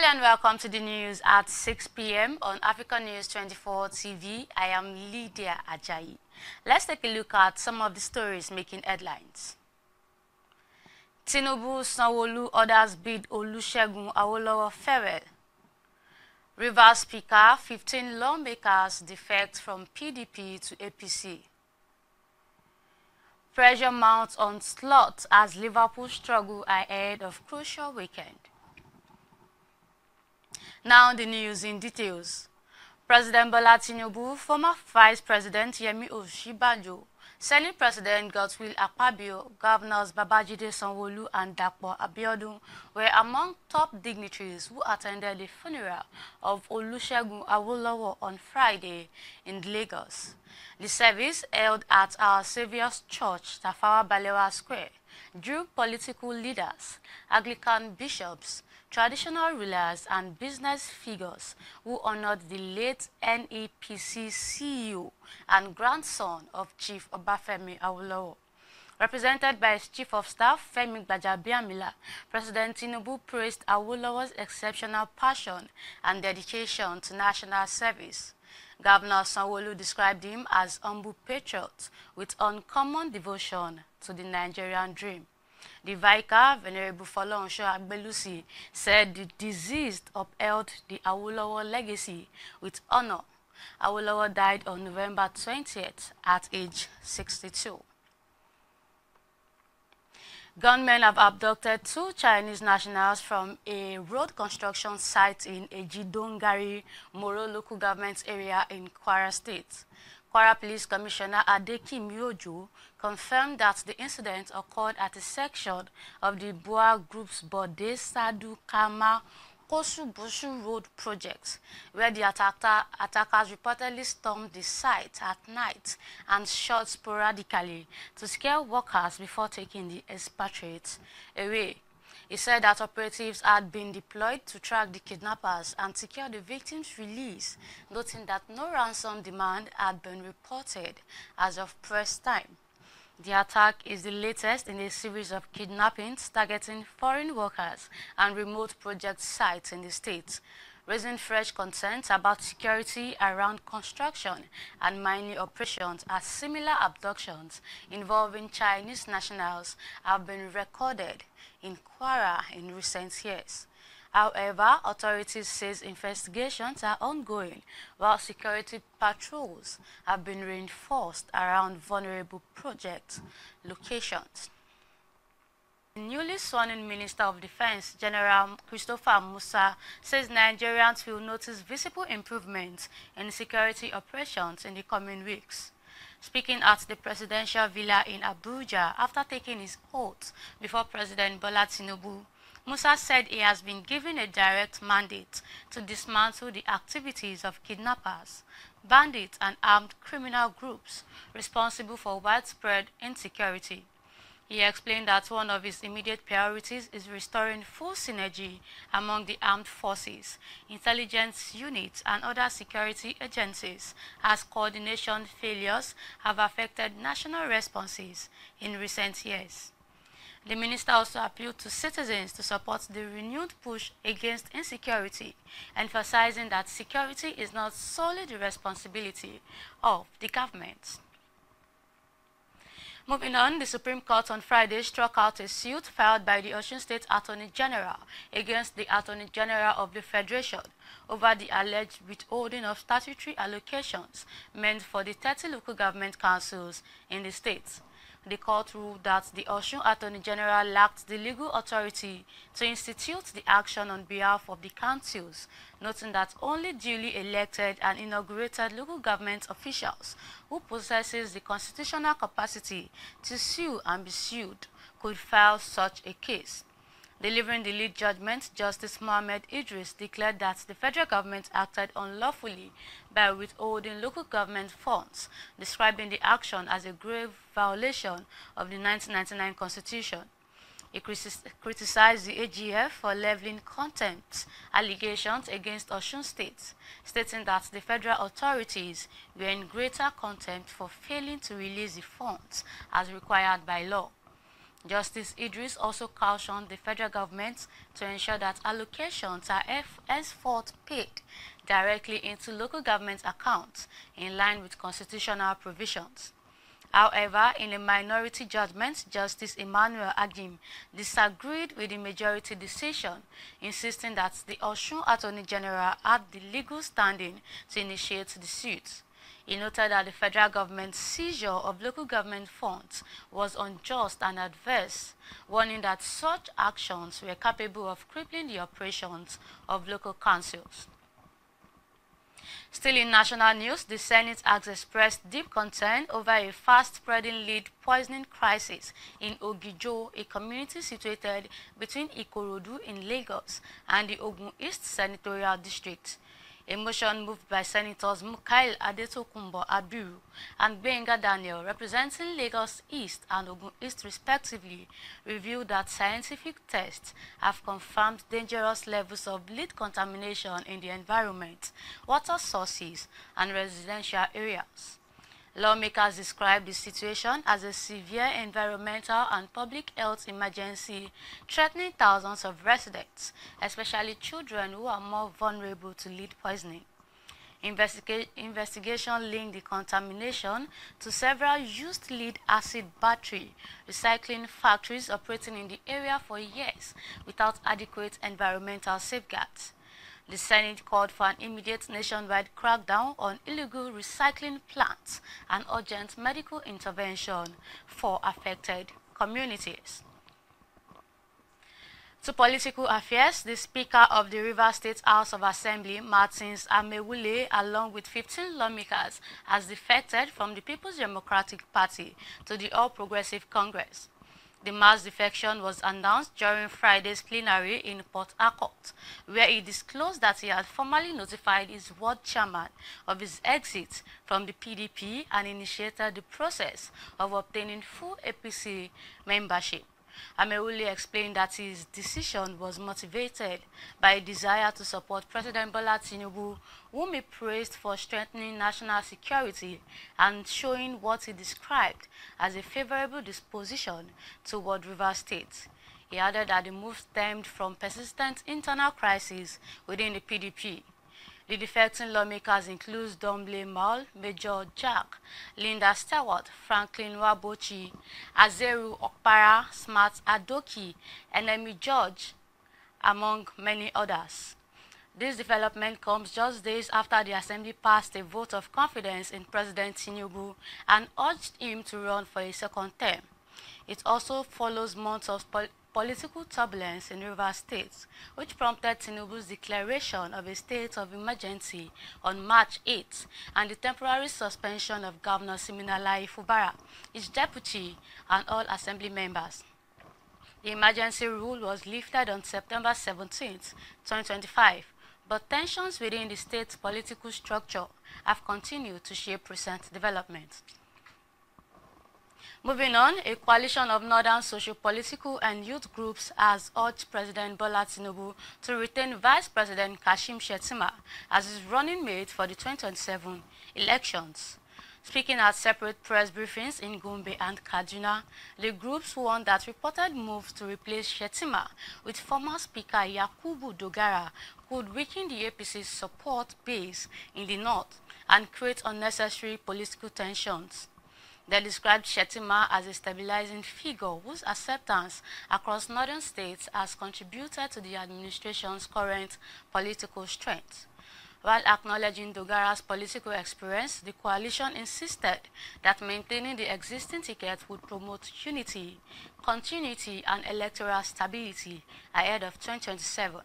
Hello and welcome to the news at 6 p.m. on Africa News 24 TV. I am Lydia Ajayi. Let's take a look at some of the stories making headlines. TINUBU Sanwo-Olu orders bid Olusegun Awolowo farewell. Rivers Speaker, 15 lawmakers defect from PDP to APC. Pressure mounts on slot as Liverpool struggle ahead of crucial weekend. Now the news in details. President Bola Tinubu, former Vice President Yemi Osinbajo, Senate President Godswill Akpabio, Governors Babajide Sanwo-Olu and Dapo Abiodun were among top dignitaries who attended the funeral of Olusegun Awolowo on Friday in Lagos. The service, held at Our Saviour's Church, Tafawa Balewa Square, drew political leaders, Anglican bishops, traditional rulers and business figures who honored the late NEPC CEO and grandson of Chief Obafemi Awolowo. Represented by his Chief of Staff, Femi Gbajabiamila, President Tinubu praised Awolowo's exceptional passion and dedication to national service. Governor Sanwo-Olu described him as humble patriot with uncommon devotion to the Nigerian dream. The Vicar, Venerable Folorunso Agbelusi, said the deceased upheld the Awolowo legacy with honor. Awolowo died on November 20th at age 62. Gunmen have abducted 2 Chinese nationals from a road construction site in Ejidongari, Moro local government area in Kwara State. Kwara Police Commissioner Adekim Yojo confirmed that the incident occurred at a section of the Boa Group's Bode Sadu Kama Kosu-Bushu Road project, where the attackers reportedly stormed the site at night and shot sporadically to scare workers before taking the expatriates away. He said that operatives had been deployed to track the kidnappers and secure the victims' release, noting that no ransom demand had been reported as of press time. The attack is the latest in a series of kidnappings targeting foreign workers and remote project sites in the state, raising fresh concerns about security around construction and mining operations as similar abductions involving Chinese nationals have been recorded in Kwara in recent years. However, authorities say investigations are ongoing, while security patrols have been reinforced around vulnerable project locations. The newly sworn-in Minister of Defense, General Christopher MUSA, says Nigerians will notice visible improvements in security operations in the coming weeks. Speaking at the presidential villa in Abuja after taking his oath before President Bola Tinubu, MUSA said he has been given a direct mandate to dismantle the activities of kidnappers, bandits and armed criminal groups responsible for widespread insecurity. He explained that one of his immediate priorities is restoring full synergy among the armed forces, intelligence units and other security agencies, as coordination failures have affected national responses in recent years. The minister also appealed to citizens to support the renewed push against insecurity, emphasizing that security is not solely the responsibility of the government. Moving on, the Supreme Court on Friday struck out a suit filed by the OSUN State Attorney General against the Attorney General of the Federation over the alleged withholding of statutory allocations meant for the 30 local government councils in the state. The court ruled that the OSUN Attorney General lacked the legal authority to institute the action on behalf of the councils, noting that only duly elected and inaugurated local government officials who possesses the constitutional capacity to sue and be sued could file such a case. Delivering the lead judgment, Justice Mohammed Idris declared that the federal government acted unlawfully by withholding local government funds, describing the action as a grave violation of the 1999 Constitution. He criticized the AGF for leveling contempt allegations against Osun State, stating that the federal authorities were in greater contempt for failing to release the funds as required by law. Justice Idris also cautioned the federal government to ensure that allocations are henceforth paid directly into local government accounts in line with constitutional provisions. However, in a minority judgment, Justice Emmanuel Agim disagreed with the majority decision, insisting that the OSUN Attorney General had the legal standing to initiate the suit. He noted that the federal government's seizure of local government funds was unjust and adverse, warning that such actions were capable of crippling the operations of local councils. Still in national news, the Senate has expressed deep concern over a fast-spreading lead poisoning crisis in Ogijo, a community situated between Ikorodu in Lagos and the Ogun East Senatorial District. A motion moved by Senators Mukail Adetokunbo Abiru and Benga Daniel, representing Lagos East and Ogun East respectively, revealed that scientific tests have confirmed dangerous levels of lead contamination in the environment, water sources, and residential areas. Lawmakers described the situation as a severe environmental and public health emergency threatening thousands of residents, especially children who are more vulnerable to lead poisoning. Investigation linked the contamination to several used lead-acid battery recycling factories operating in the area for years without adequate environmental safeguards. The Senate called for an immediate nationwide crackdown on illegal recycling plants and urgent medical intervention for affected communities. To political affairs, the Speaker of the Rivers State House of Assembly, Martins Amewule, along with 15 lawmakers, has defected from the People's Democratic Party to the All Progressive Congress. The mass defection was announced during Friday's plenary in Port Harcourt, where he disclosed that he had formally notified his ward chairman of his exit from the PDP and initiated the process of obtaining full APC membership. Amewule explained that his decision was motivated by a desire to support President Bola Tinubu, whom he praised for strengthening national security and showing what he described as a favorable disposition toward Rivers State. He added that the move stemmed from persistent internal crises within the PDP. The defecting lawmakers include Domble Mal, Major Jack, Linda Stewart, Franklin Wabochi, Azeru Okpara, Smart Adoki, Enemy George, among many others. This development comes just days after the Assembly passed a vote of confidence in President Tinubu and urged him to run for a second term. It also follows months of political turbulence in Rivers State, which prompted Tinubu's declaration of a state of emergency on March 8 and the temporary suspension of Governor Siminalayi Fubara, his deputy, and all assembly members. The emergency rule was lifted on September 17, 2025, but tensions within the state's political structure have continued to shape recent developments. Moving on, a coalition of northern socio-political and youth groups has urged President Bola Tinubu to retain Vice President Kashim Shettima as his running mate for the 2027 elections. Speaking at separate press briefings in Gombe and Kaduna, the groups warned that reported moves to replace Shettima with former Speaker Yakubu Dogara could weaken the APC's support base in the north and create unnecessary political tensions. They described Shettima as a stabilizing figure whose acceptance across northern states has contributed to the administration's current political strength. While acknowledging Dogara's political experience, the coalition insisted that maintaining the existing ticket would promote unity, continuity, and electoral stability ahead of 2027.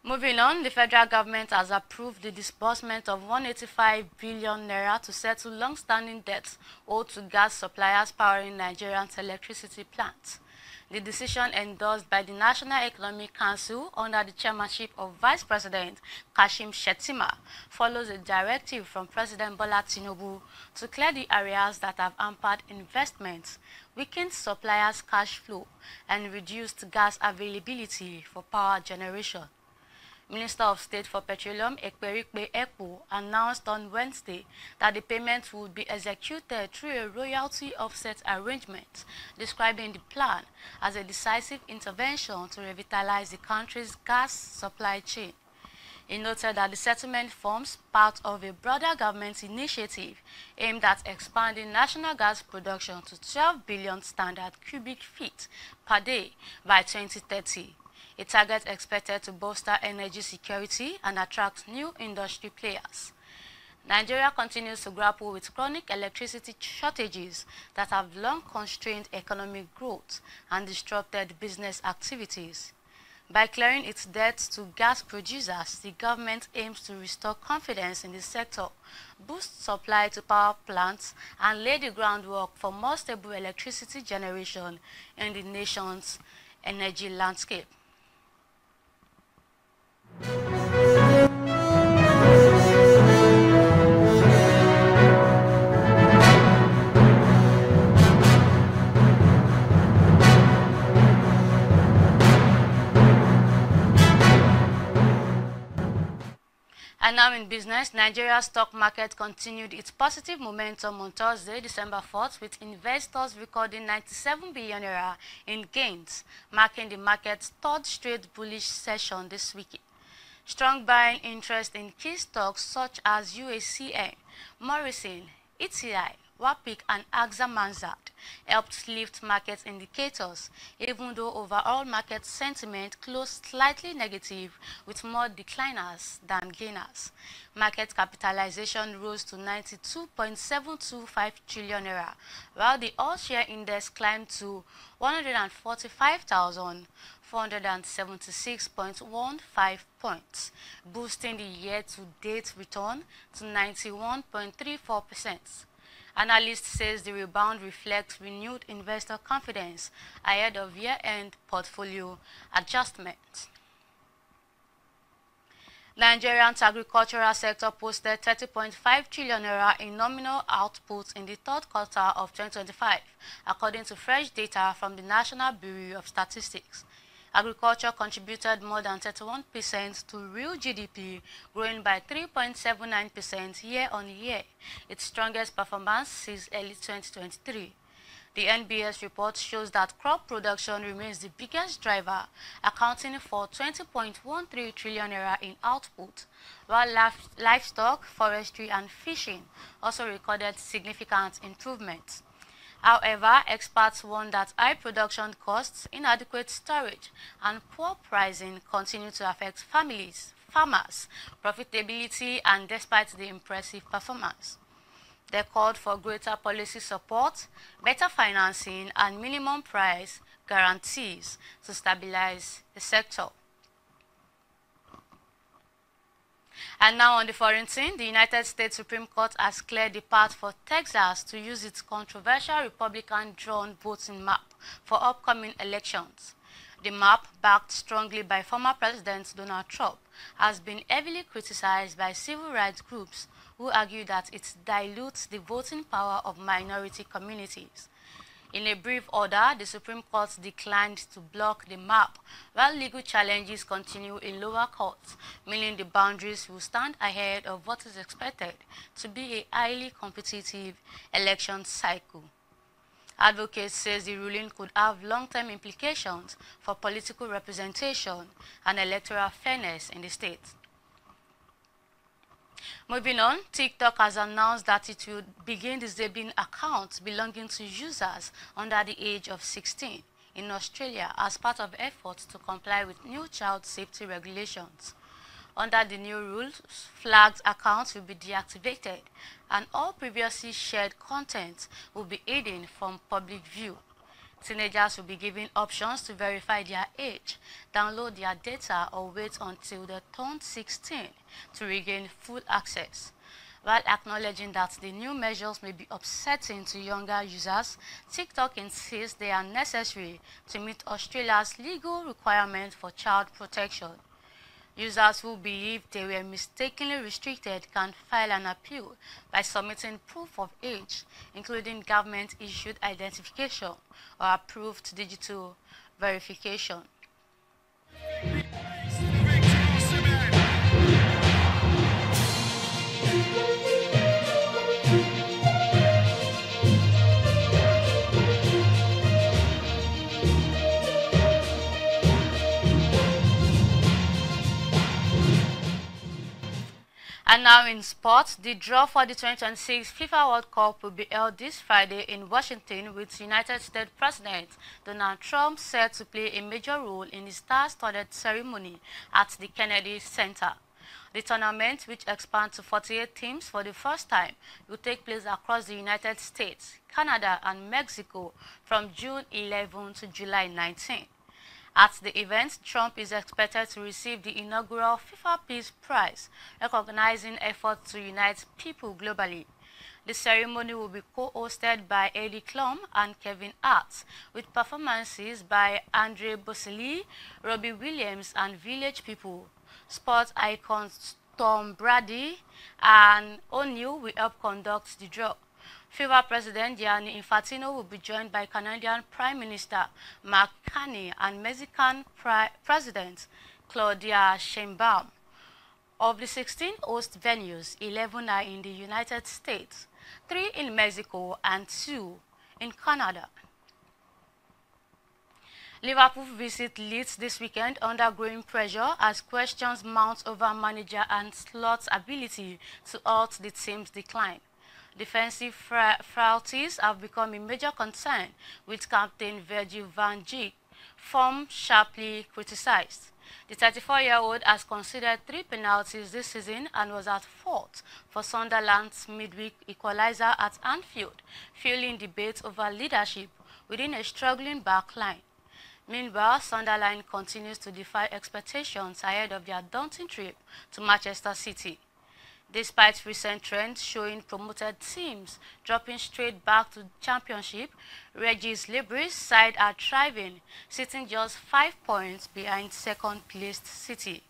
Moving on, the federal government has approved the disbursement of 185 billion naira to settle long-standing debts owed to gas suppliers powering Nigeria's electricity plants. The decision, endorsed by the National Economic Council under the chairmanship of Vice President Kashim Shettima, follows a directive from President Bola Tinubu to clear the areas that have hampered investments, weakened suppliers' cash flow, and reduced gas availability for power generation. Minister of State for Petroleum Ekperikpe Ekpo announced on Wednesday that the payment would be executed through a royalty offset arrangement, describing the plan as a decisive intervention to revitalize the country's gas supply chain. He noted that the settlement forms part of a broader government initiative aimed at expanding national gas production to 12 billion standard cubic feet per day by 2030, a target expected to bolster energy security and attract new industry players. Nigeria continues to grapple with chronic electricity shortages that have long constrained economic growth and disrupted business activities. By clearing its debts to gas producers, the government aims to restore confidence in the sector, boost supply to power plants, and lay the groundwork for more stable electricity generation in the nation's energy landscape. And now in business, Nigeria's stock market continued its positive momentum on Thursday, December 4th, with investors recording 97 billion naira in gains, marking the market's third straight bullish session this week. Strong buying interest in key stocks such as UACN, Morrison, ETI, WAPIC and AXA Mansard helped lift market indicators, even though overall market sentiment closed slightly negative with more decliners than gainers. Market capitalization rose to 92.725 trillion naira, while the all-share index climbed to 145,476.15 points, boosting the year-to-date return to 91.34%. Analysts says the rebound reflects renewed investor confidence ahead of year-end portfolio adjustments. Nigeria's agricultural sector posted 30.5 trillion naira in nominal output in the third quarter of 2025, according to fresh data from the National Bureau of Statistics. Agriculture contributed more than 31% to real GDP, growing by 3.79% year-on-year, its strongest performance since early 2023. The NBS report shows that crop production remains the biggest driver, accounting for 20.13 trillion naira in output, while livestock, forestry and fishing also recorded significant improvements. However, experts warn that high production costs, inadequate storage, and poor pricing continue to affect farmers' profitability and despite the impressive performance. They called for greater policy support, better financing, and minimum price guarantees to stabilize the sector. And now on the foreign scene, the United States Supreme Court has cleared the path for Texas to use its controversial Republican-drawn voting map for upcoming elections. The map, backed strongly by former President Donald Trump, has been heavily criticized by civil rights groups who argue that it dilutes the voting power of minority communities. In a brief order, the Supreme Court declined to block the map, while legal challenges continue in lower courts, meaning the boundaries will stand ahead of what is expected to be a highly competitive election cycle. Advocates say the ruling could have long-term implications for political representation and electoral fairness in the state. Moving on, TikTok has announced that it will begin disabling accounts belonging to users under the age of 16 in Australia as part of efforts to comply with new child safety regulations. Under the new rules, flagged accounts will be deactivated and all previously shared content will be hidden from public view. Teenagers will be given options to verify their age, download their data, or wait until they turn 16 to regain full access. While acknowledging that the new measures may be upsetting to younger users, TikTok insists they are necessary to meet Australia's legal requirements for child protection. Users who believe they were mistakenly restricted can file an appeal by submitting proof of age, including government-issued identification or approved digital verification. And now in sports, the draw for the 2026 FIFA World Cup will be held this Friday in Washington, with United States President Donald Trump set to play a major role in the star-studded ceremony at the Kennedy Center. The tournament, which expands to 48 teams for the first time, will take place across the United States, Canada, and Mexico from June 11 to July 19. At the event, Trump is expected to receive the inaugural FIFA Peace Prize, recognizing efforts to unite people globally. The ceremony will be co-hosted by Eddie Klum and Kevin Hart, with performances by Andre Bocelli, Robbie Williams, and Village People. Sports icons Tom Brady and O'Neal will help conduct the draw. FIFA President Gianni Infantino will be joined by Canadian Prime Minister Mark Carney and Mexican President Claudia Sheinbaum. Of the 16 host venues, 11 are in the United States, 3 in Mexico, and 2 in Canada. Liverpool visit Leeds this weekend under growing pressure as questions mount over manager and Slot's ability to halt the team's decline. Defensive frailties have become a major concern, with captain Virgil van Dijk form sharply criticized. The 34-year-old has conceded 3 penalties this season and was at fault for Sunderland's midweek equalizer at Anfield, fueling debate over leadership within a struggling back line. Meanwhile, Sunderland continues to defy expectations ahead of their daunting trip to Manchester City. Despite recent trends showing promoted teams dropping straight back to the Championship, Regis Libris' side are thriving, sitting just 5 points behind second-placed City.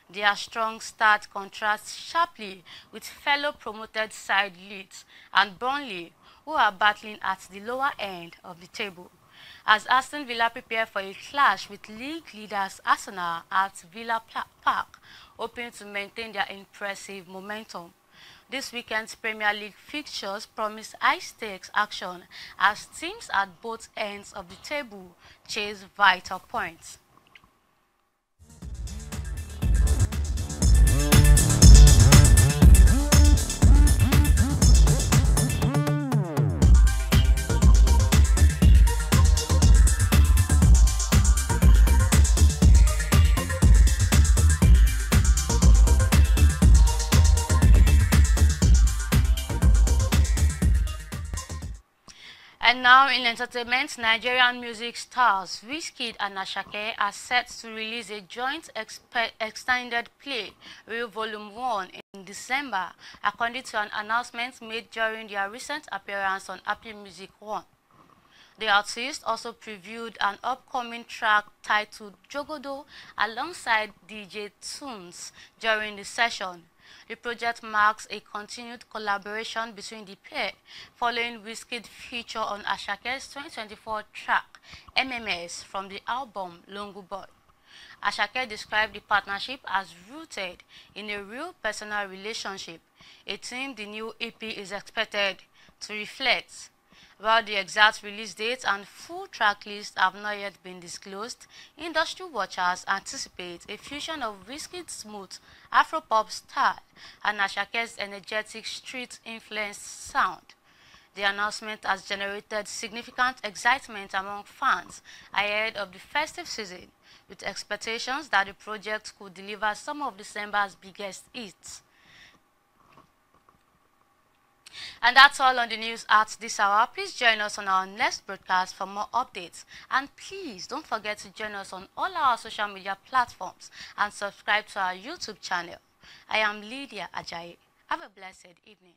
Their strong start contrasts sharply with fellow promoted side Leeds and Burnley, who are battling at the lower end of the table, as Aston Villa prepare for a clash with league leaders Arsenal at Villa Park, hoping to maintain their impressive momentum. This weekend's Premier League fixtures promise high-stakes action as teams at both ends of the table chase vital points. And now in entertainment, Nigerian music stars Wizkid and Asake are set to release a joint extended play, Real Volume 1, in December, according to an announcement made during their recent appearance on Apple Music 1. The artist also previewed an upcoming track titled Jogodo alongside DJ Tunes during the session. The project marks a continued collaboration between the pair, following Wizkid's feature on Asake's 2024 track, MMS, from the album Longo Boy. Asake described the partnership as rooted in a real personal relationship, a theme the new EP is expected to reflect. While the exact release date and full track list have not yet been disclosed, industry watchers anticipate a fusion of Wizkid's smooth Afropop style and Asake's energetic street-influenced sound. The announcement has generated significant excitement among fans ahead of the festive season, with expectations that the project could deliver some of December's biggest hits. And that's all on the news at this hour. Please join us on our next broadcast for more updates. And please don't forget to join us on all our social media platforms and subscribe to our YouTube channel. I am Lydia Ajayi. Have a blessed evening.